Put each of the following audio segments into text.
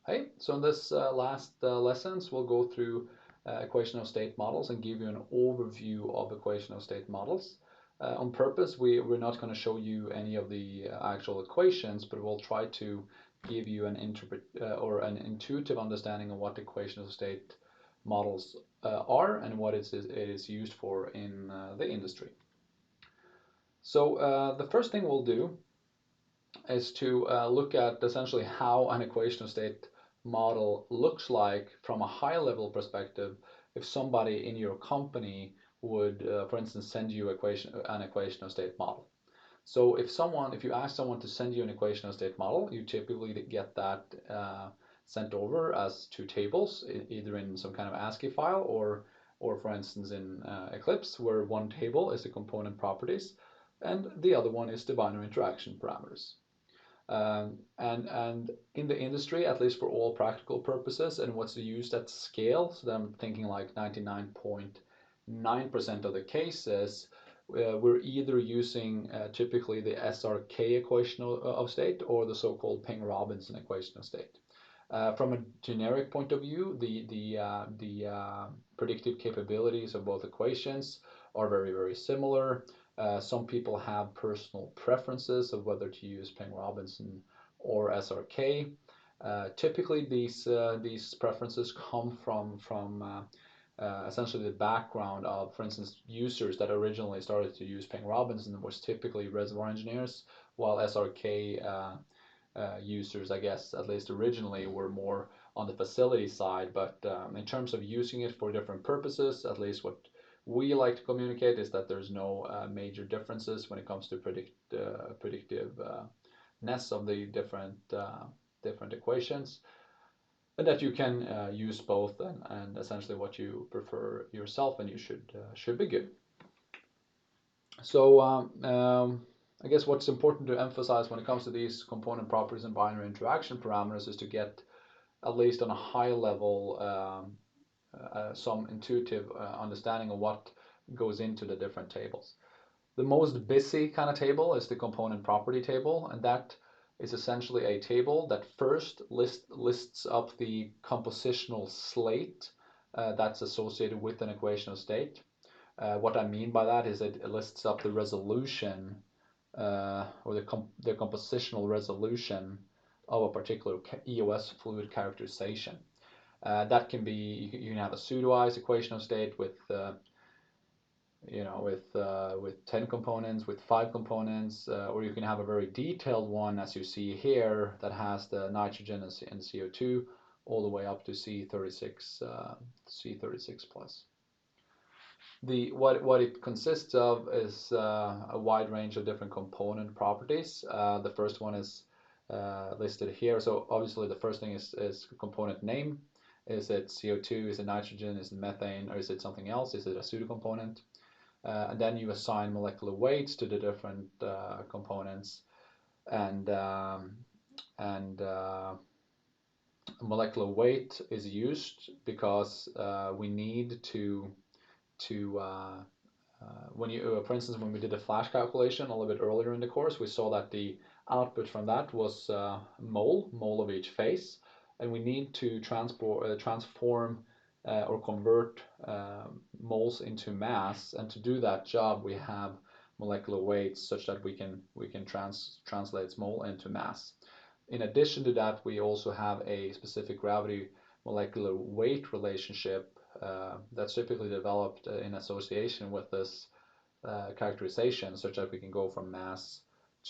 Hey, so in this last lessons, we'll go through equation of state models and give you an overview of equation of state models. On purpose, we're not going to show you any of the actual equations, but we'll try to give you an or an intuitive understanding of what equation of state models are and what it is used for in the industry. So the first thing we'll do is to look at essentially how an equation of state model looks like from a high level perspective if somebody in your company would, for instance, send you an equation of state model. So if you ask someone to send you an equation of state model, you typically get that sent over as two tables, either in some kind of ASCII file or for instance in Eclipse, where one table is the component properties and the other one is the binary interaction parameters. And in the industry, at least for all practical purposes, and what's used at scale, so I'm thinking like 99.9% of the cases, we're either using typically the SRK equation of state or the so-called Ping-Robinson equation of state. From a generic point of view, the predictive capabilities of both equations are very, very similar. Some people have personal preferences of whether to use Ping-Robinson or SRK. Typically, these preferences come from essentially the background of, for instance, users that originally started to use Ping-Robinson was typically reservoir engineers, while SRK users, I guess, at least originally, were more on the facility side. But in terms of using it for different purposes, at least what we like to communicate is that there's no major differences when it comes to predictiveness of the different equations, and that you can use both and essentially what you prefer yourself, and you should be good. So I guess what's important to emphasize when it comes to these component properties and binary interaction parameters is to get at least on a high level some intuitive understanding of what goes into the different tables. The most busy kind of table is the component property table, and that is essentially a table that first lists up the compositional slate that's associated with an equation of state. What I mean by that is it lists up the resolution or the compositional resolution of a particular EOS fluid characterization. That can be, you can have a pseudo-ICE equation of state with with 10 components, with 5 components, or you can have a very detailed one, as you see here, that has the nitrogen and CO2 all the way up to C36 plus. What it consists of is a wide range of different component properties. The first one is listed here. So obviously the first thing is component name. Is it CO2? Is it nitrogen? Is it methane? Or is it something else? Is it a pseudo component? And then you assign molecular weights to the different components, and molecular weight is used because we need to when you for instance, when we did the flash calculation a little bit earlier in the course, we saw that the output from that was mole of each phase, and we need to transform or convert moles into mass, and to do that job we have molecular weights such that we can translate mole into mass. In addition to that, we also have a specific gravity molecular weight relationship that's typically developed in association with this characterization, such that we can go from mass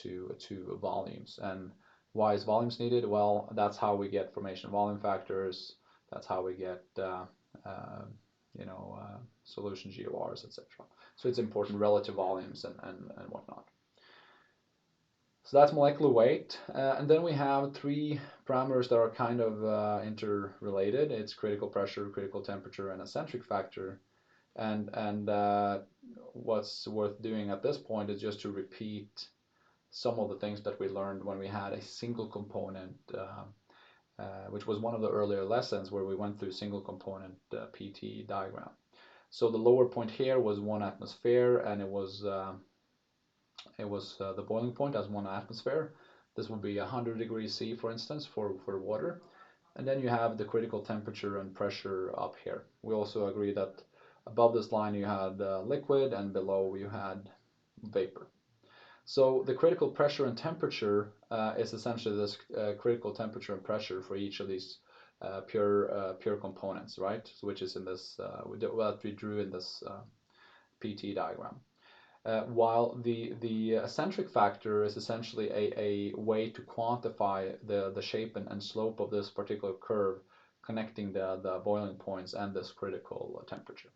to volumes. And why is volumes needed? Well, that's how we get formation volume factors. That's how we get solution GORs, etc. So it's important, relative volumes and whatnot. So that's molecular weight. And then we have 3 parameters that are kind of interrelated. It's critical pressure, critical temperature, and eccentric factor. And what's worth doing at this point is just to repeat some of the things that we learned when we had a single component, which was one of the earlier lessons where we went through single component PT diagram. So the lower point here was 1 atmosphere, and it was the boiling point as 1 atmosphere. This would be 100 degrees C, for instance, for water. And then you have the critical temperature and pressure up here. We also agree that above this line you had liquid and below you had vapor. So the critical pressure and temperature is essentially this critical temperature and pressure for each of these pure components, right? So which is in this what we drew in this PT diagram. While the eccentric factor is essentially a way to quantify the shape and slope of this particular curve, connecting the boiling points and this critical temperature.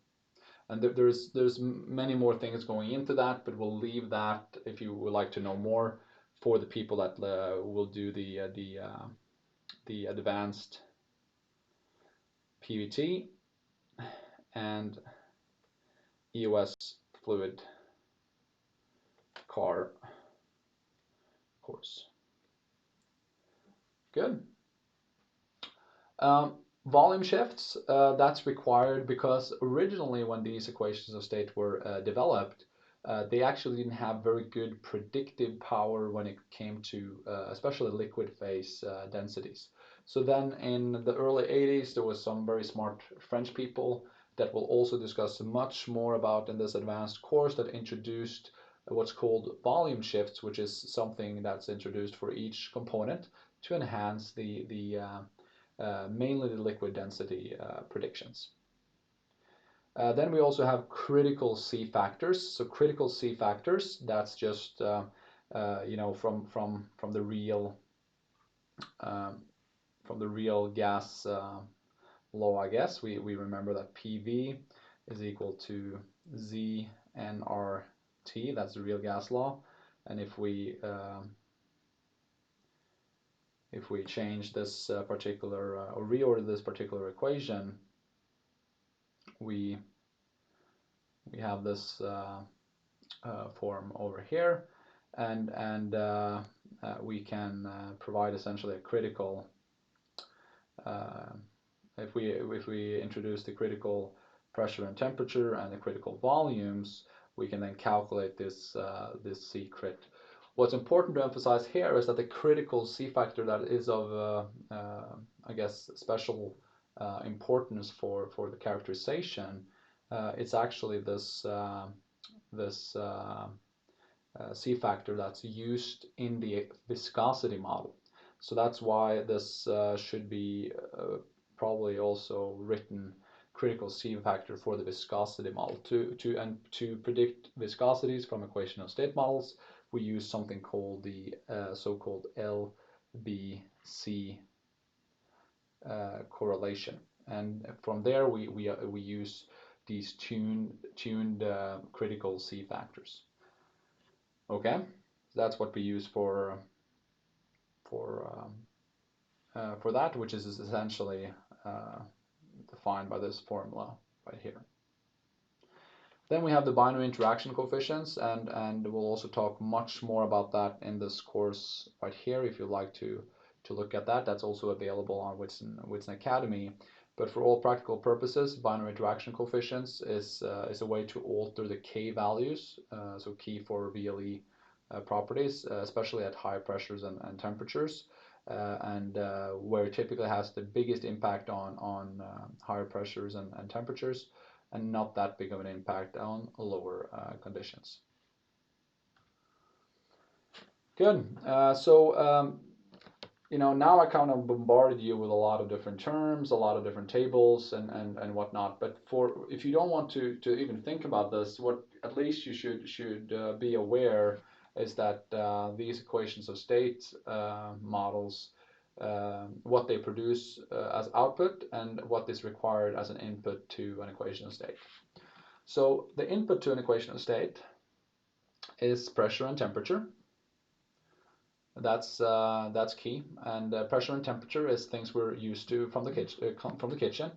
And there's many more things going into that, but we'll leave that, if you would like to know more, for the people that will do the advanced PVT and EOS fluid car course. Good. Volume shifts, that's required because originally when these equations of state were developed, they actually didn't have very good predictive power when it came to especially liquid phase densities. So then in the early 80s, there was some very smart French people that we'll also discuss much more about in this advanced course that introduced what's called volume shifts, which is something that's introduced for each component to enhance mainly the liquid density predictions. Then we also have critical C factors. So critical C factors, that's just you know, from the real gas law, I guess. We remember that PV is equal to Z nRT. That's the real gas law. And if we change this particular or reorder this particular equation, we have this form over here, and we can provide essentially a critical. If we introduce the critical pressure and temperature and the critical volumes, we can then calculate this C crit. What's important to emphasize here is that the critical C factor that is of I guess special importance for the characterization, it's actually this C factor that's used in the viscosity model. So that's why this should be probably also written critical C factor for the viscosity model. To predict viscosities from equation of state models, we use something called the so-called LBC correlation, and from there we use these tuned critical C factors. Okay, so that's what we use for that, which is essentially defined by this formula right here. Then we have the binary interaction coefficients, and we'll also talk much more about that in this course right here. If you'd like to look at that, that's also available on Whitson Academy. But for all practical purposes, binary interaction coefficients is a way to alter the K values, so key for VLE properties, especially at high pressures and temperatures, and where it typically has the biggest impact on higher pressures and temperatures, and not that big of an impact on lower conditions. Good. You know, now I kind of bombarded you with a lot of different terms, a lot of different tables and whatnot. But if you don't want to even think about this, what at least you should be aware is that these equations of state models, what they produce as output and what is required as an input to an equation of state. So the input to an equation of state is pressure and temperature. That's key, and pressure and temperature is things we're used to from the kitchen.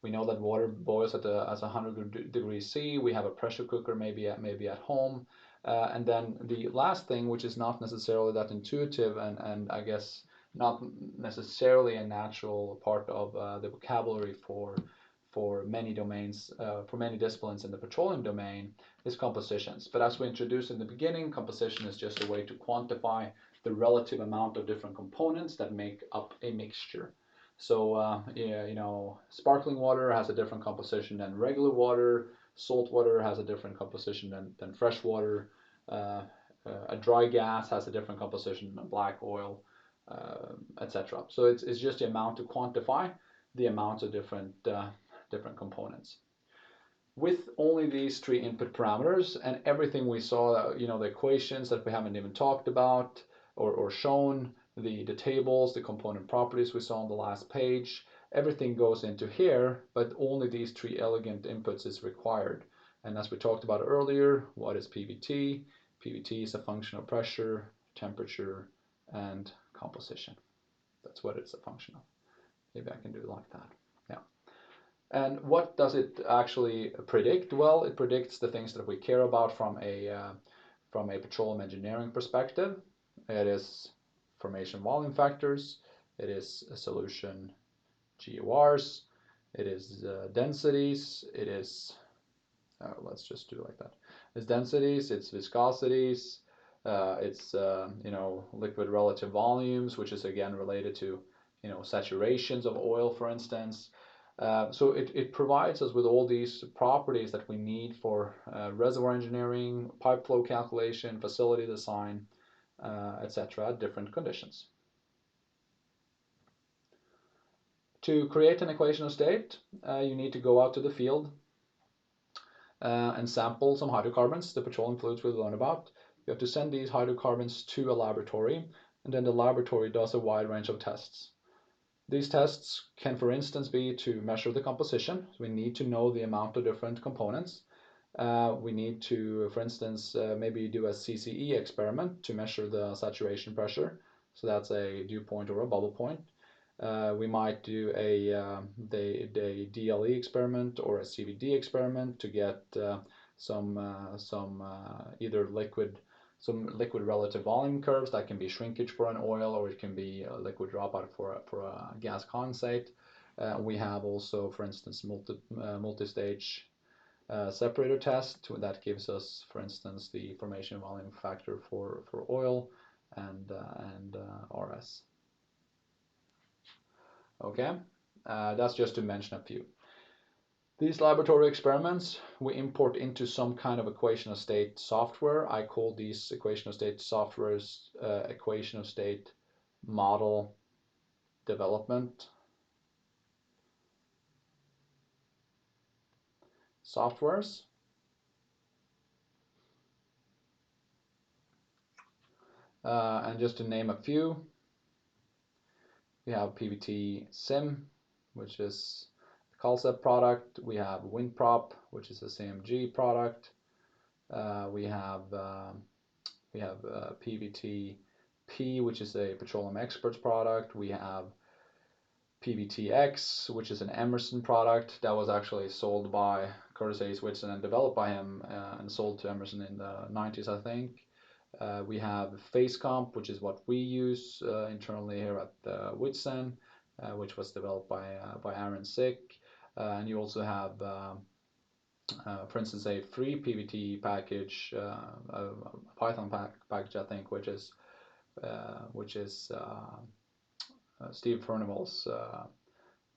We know that water boils at 100 degrees C. We have a pressure cooker maybe at home, and then the last thing, which is not necessarily that intuitive and I guess not necessarily a natural part of the vocabulary for many domains, for many disciplines in the petroleum domain, is compositions. But as we introduced in the beginning, composition is just a way to quantify the relative amount of different components that make up a mixture. So yeah, you know, sparkling water has a different composition than regular water. Salt water has a different composition than fresh water. Uh, a dry gas has a different composition than black oil, etc. So it's just the amount to quantify the amount of different components. With only these three input parameters and everything we saw, you know, the equations that we haven't even talked about or shown, the tables, the component properties we saw on the last page, everything goes into here, but only these three elegant inputs is required. And as we talked about earlier, what is PVT? PVT is a function of pressure, temperature, and composition. That's what it's a function of. Maybe I can do it like that. Yeah. And what does it actually predict? Well, it predicts the things that we care about from a petroleum engineering perspective. It is formation volume factors, it is solution GORs, it is densities, it is, let's just do it like that. It's densities, it's viscosities, it's you know, liquid relative volumes, which is again related to, you know, saturations of oil, for instance. So it provides us with all these properties that we need for reservoir engineering, pipe flow calculation, facility design, etc. at different conditions. To create an equation of state, you need to go out to the field and sample some hydrocarbons, the petroleum fluids we learned about. You have to send these hydrocarbons to a laboratory, and then the laboratory does a wide range of tests. These tests can, for instance, be to measure the composition. So we need to know the amount of different components. We need to, for instance, maybe do a CCE experiment to measure the saturation pressure. So that's a dew point or a bubble point. We might do the DLE experiment or a CVD experiment to get some either some liquid relative volume curves that can be shrinkage for an oil, or it can be a liquid dropout for a gas condensate. We have also, for instance, multi-stage separator test that gives us, for instance, the formation volume factor for oil and RS. Okay, that's just to mention a few. These laboratory experiments we import into some kind of equation of state software. I call these equation of state softwares equation of state model development softwares. And just to name a few, we have PVT Sim, which is the Concept product. We have WindProp, which is a CMG product. We have PVT P, which is a Petroleum Experts product. We have PVTX, which is an Emerson product that was actually sold by Curtis A. Whitson and developed by him and sold to Emerson in the 90s, I think. We have FaceComp, which is what we use internally here at Whitson, which was developed by Aaron Sick. And you also have, for instance, a free PVT package, a Python package, I think, which is Steve Furnival's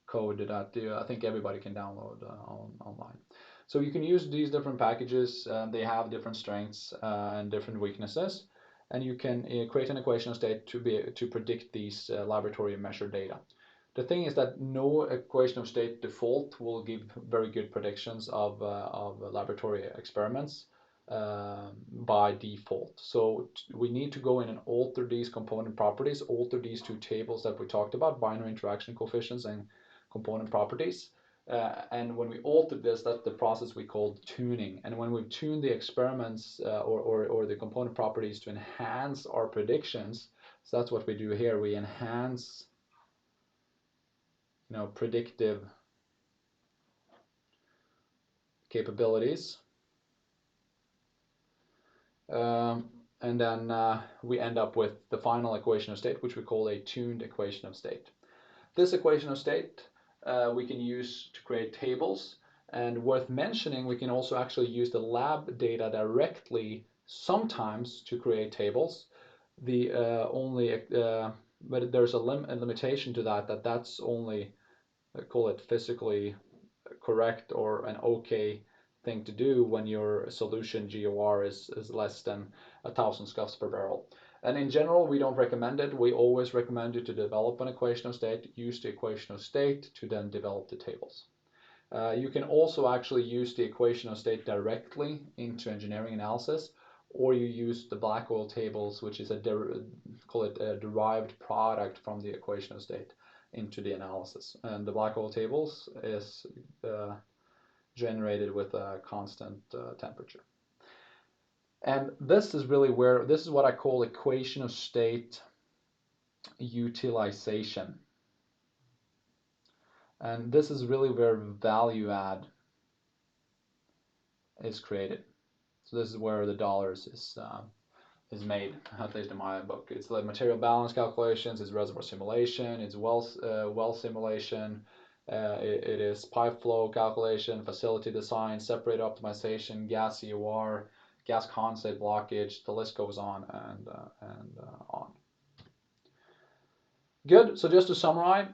code that I think everybody can download online. So you can use these different packages. They have different strengths and different weaknesses, and you can create an equation of state to predict these laboratory measured data. The thing is that no equation of state default will give very good predictions of laboratory experiments by default. So we need to go in and alter these component properties, alter these two tables that we talked about, binary interaction coefficients and component properties. And when we alter this, that's the process we call tuning. And when we tune the experiments or the component properties to enhance our predictions, so that's what we do here. We enhance, you know, predictive capabilities. And then we end up with the final equation of state, which we call a tuned equation of state. This equation of state we can use to create tables, and worth mentioning, we can also actually use the lab data directly sometimes to create tables. The only but there's a limitation to that's only, call it physically correct or an okay thing to do when your solution GOR is less than 1,000 scuffs per barrel. And in general, we don't recommend it. We always recommend you to develop an equation of state, use the equation of state to then develop the tables. You can also actually use the equation of state directly into engineering analysis, or you use the black oil tables, which is call it a derived product from the equation of state into the analysis. And the black oil tables is generated with a constant temperature. And this is really where, this is what I call equation of state utilization. And this is really where value add is created. So this is where the dollars is made, at least in my book. It's like material balance calculations, it's reservoir simulation, it's well simulation, it is pipe flow calculation, facility design, separator optimization, gas EOR, gas condensate blockage. The list goes on and on. Good. So just to summarize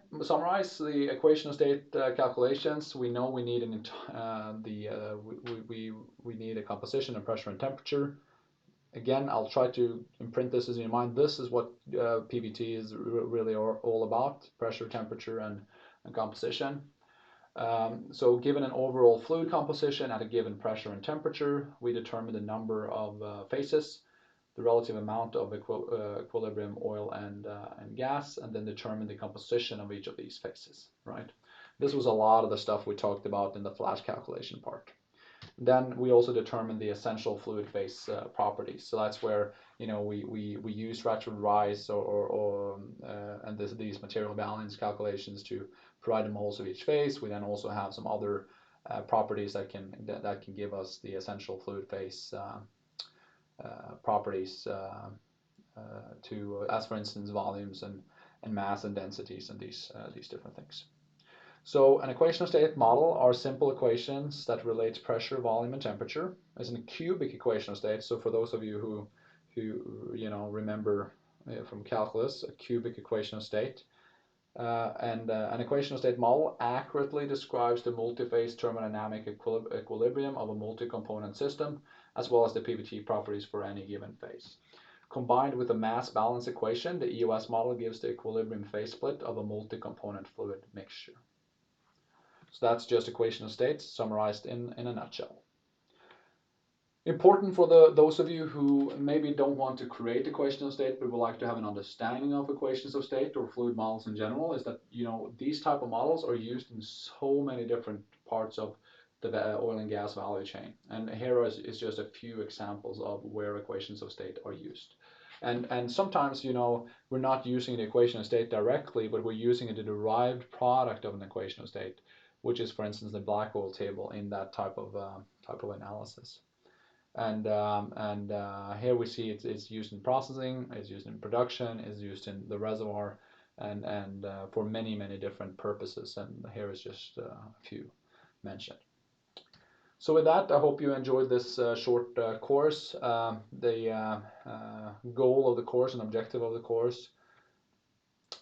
the equation of state calculations, we know we need we need a composition of pressure and temperature. Again, I'll try to imprint this in your mind. This is what PVT is really all about: pressure, temperature, and composition. So given an overall fluid composition at a given pressure and temperature, we determine the number of phases, the relative amount of equilibrium oil and gas, and then determine the composition of each of these phases, right? This was a lot of the stuff we talked about in the flash calculation part. Then we also determine the essential fluid phase properties. So that's where, you know, we use Ratchford Rice and these material balance calculations to provide the moles of each phase. We then also have some other properties that can give us the essential fluid phase properties as for instance volumes and mass and densities and these different things. So an equation of state model are simple equations that relate pressure, volume, and temperature. As in a cubic equation of state, so for those of you who you know remember from calculus, a cubic equation of state, an equation of state model accurately describes the multi-phase thermodynamic equilibrium of a multi-component system, as well as the PVT properties for any given phase. Combined with the mass balance equation, the EOS model gives the equilibrium phase split of a multi-component fluid mixture. So that's just equation of states summarized in a nutshell. Important for those of you who maybe don't want to create equation of state but would like to have an understanding of equations of state or fluid models in general, is that, you know, these type of models are used in so many different parts of the oil and gas value chain. And here is just a few examples of where equations of state are used. And sometimes, you know, we're not using the equation of state directly, but we're using a derived product of an equation of state, which is, for instance, the black oil table in that type of analysis. And here we see it's used in processing, it's used in production, it's used in the reservoir, and for many different purposes. And here is just a few mentioned. So with that, I hope you enjoyed this short course. The goal of the course and objective of the course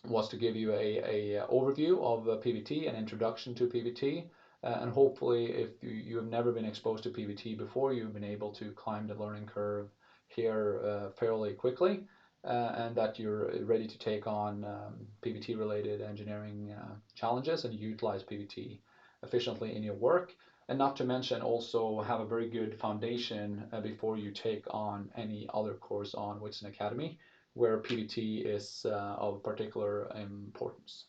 was to give you a overview of PVT, an introduction to PVT, and hopefully if you have never been exposed to PVT before, you've been able to climb the learning curve here fairly quickly, and that you're ready to take on PVT related engineering challenges and utilize PVT efficiently in your work. And not to mention also have a very good foundation before you take on any other course on Whitson Academy, where PVT is of particular importance.